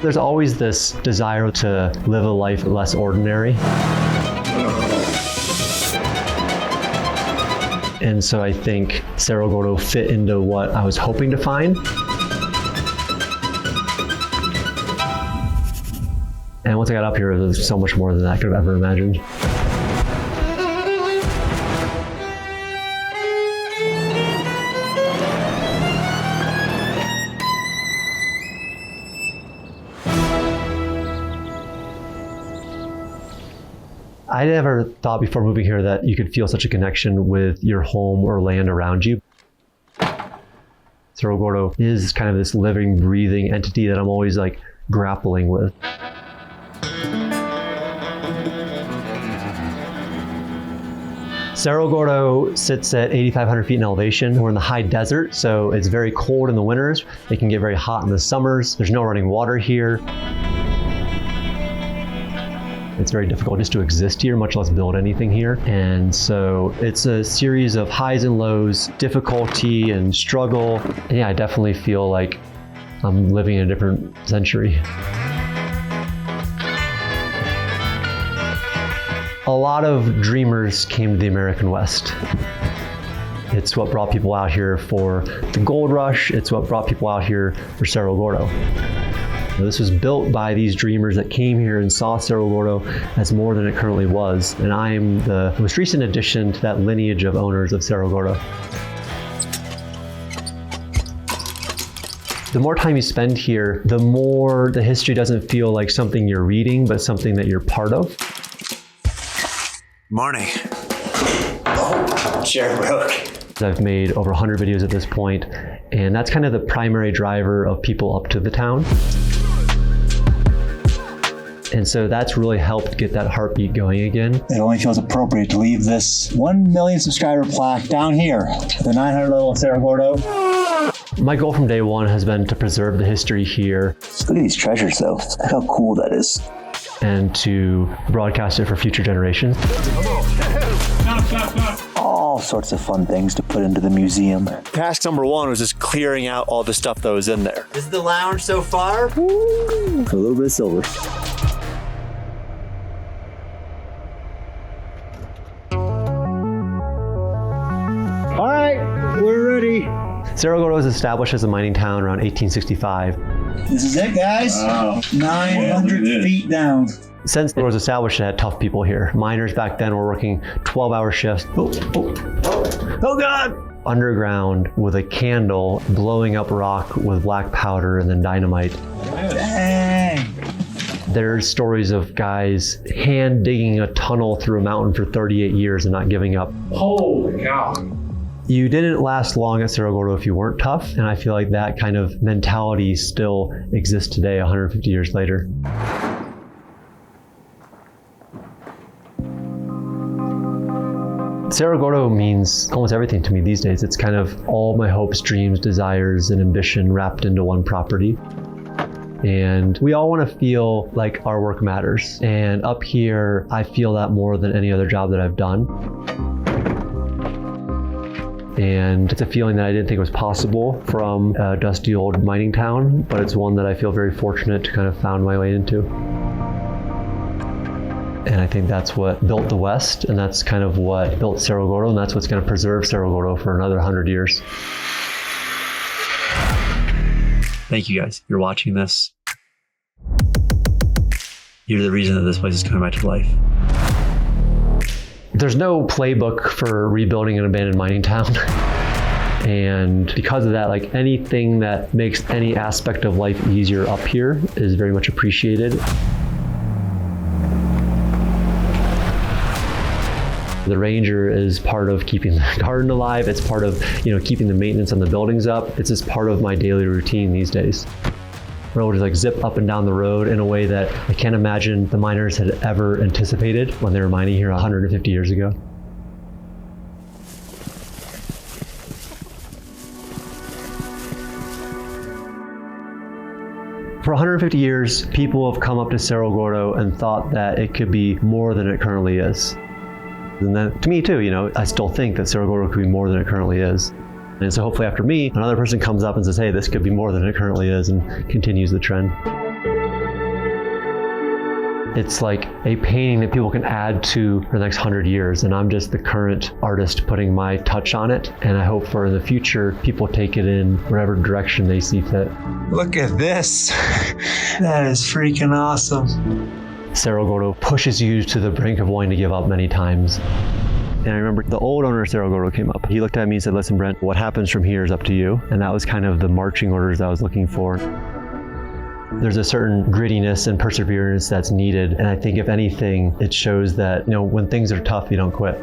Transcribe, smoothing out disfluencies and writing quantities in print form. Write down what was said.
There's always this desire to live a life less ordinary. And so I think Cerro Gordo fit into what I was hoping to find. And once I got up here, there's so much more than I could have ever imagined. I never thought before moving here that you could feel such a connection with your home or land around you. Cerro Gordo is kind of this living, breathing entity that I'm always like grappling with. Cerro Gordo sits at 8,500 feet in elevation. We're in the high desert, so it's very cold in the winters. It can get very hot in the summers. There's no running water here. It's very difficult just to exist here, much less build anything here. And so it's a series of highs and lows, difficulty and struggle. And yeah, I definitely feel like I'm living in a different century. A lot of dreamers came to the American West. It's what brought people out here for the gold rush. It's what brought people out here for Cerro Gordo. This was built by these dreamers that came here and saw Cerro Gordo as more than it currently was. And I'm the most recent addition to that lineage of owners of Cerro Gordo. The more time you spend here, the more the history doesn't feel like something you're reading, but something that you're part of. Morning. Oh, chair broke. I've made over 100 videos at this point, and that's kind of the primary driver of people up to the town. And so that's really helped get that heartbeat going again. It only feels appropriate to leave this 1 million subscriber plaque down here at the 900 level of Cerro Gordo. My goal from day one has been to preserve the history here. Look at these treasures though. Look how cool that is. And to broadcast it for future generations. All sorts of fun things to put into the museum. Task number one was just clearing out all the stuff that was in there. This is the lounge so far. Woo, for a little bit of silver. All right, we're ready. Cerro Gordo was established as a mining town around 1865. This is it, guys. Wow. 900 feet down. Since it was established, it had tough people here. Miners back then were working 12-hour shifts. Oh God! Underground with a candle, blowing up rock with black powder and then dynamite. Dang. There's stories of guys hand digging a tunnel through a mountain for 38 years and not giving up. Holy cow. You didn't last long at Cerro Gordo if you weren't tough, and I feel like that kind of mentality still exists today, 150 years later. Cerro Gordo means almost everything to me these days. It's kind of all my hopes, dreams, desires, and ambition wrapped into one property. And we all want to feel like our work matters. And up here, I feel that more than any other job that I've done. And it's a feeling that I didn't think was possible from a dusty old mining town, but it's one that I feel very fortunate to kind of found my way into. And I think that's what built the West, and that's kind of what built Cerro Gordo, and that's what's going to preserve Cerro Gordo for another 100 years. Thank you guys. You're watching this. You're the reason that this place is coming back to life. There's no playbook for rebuilding an abandoned mining town. And because of that, like anything that makes any aspect of life easier up here is very much appreciated. The ranger is part of keeping the garden alive. It's part of, keeping the maintenance on the buildings up. It's just part of my daily routine these days. We're able to like zip up and down the road in a way that I can't imagine the miners had ever anticipated when they were mining here 150 years ago. For 150 years, people have come up to Cerro Gordo and thought that it could be more than it currently is. And then to me too, I still think that Cerro Gordo could be more than it currently is. And so hopefully after me, another person comes up and says, hey, this could be more than it currently is, and continues the trend. It's like a painting that people can add to for the next 100 years. And I'm just the current artist putting my touch on it. And I hope for the future, people take it in whatever direction they see fit. Look at this. That is freaking awesome. Cerro Gordo pushes you to the brink of wanting to give up many times. And I remember the old owner of Cerro Gordo came up. He looked at me and said, listen, Brent, what happens from here is up to you. And that was kind of the marching orders I was looking for. There's a certain grittiness and perseverance that's needed. And I think if anything, it shows that, when things are tough, you don't quit.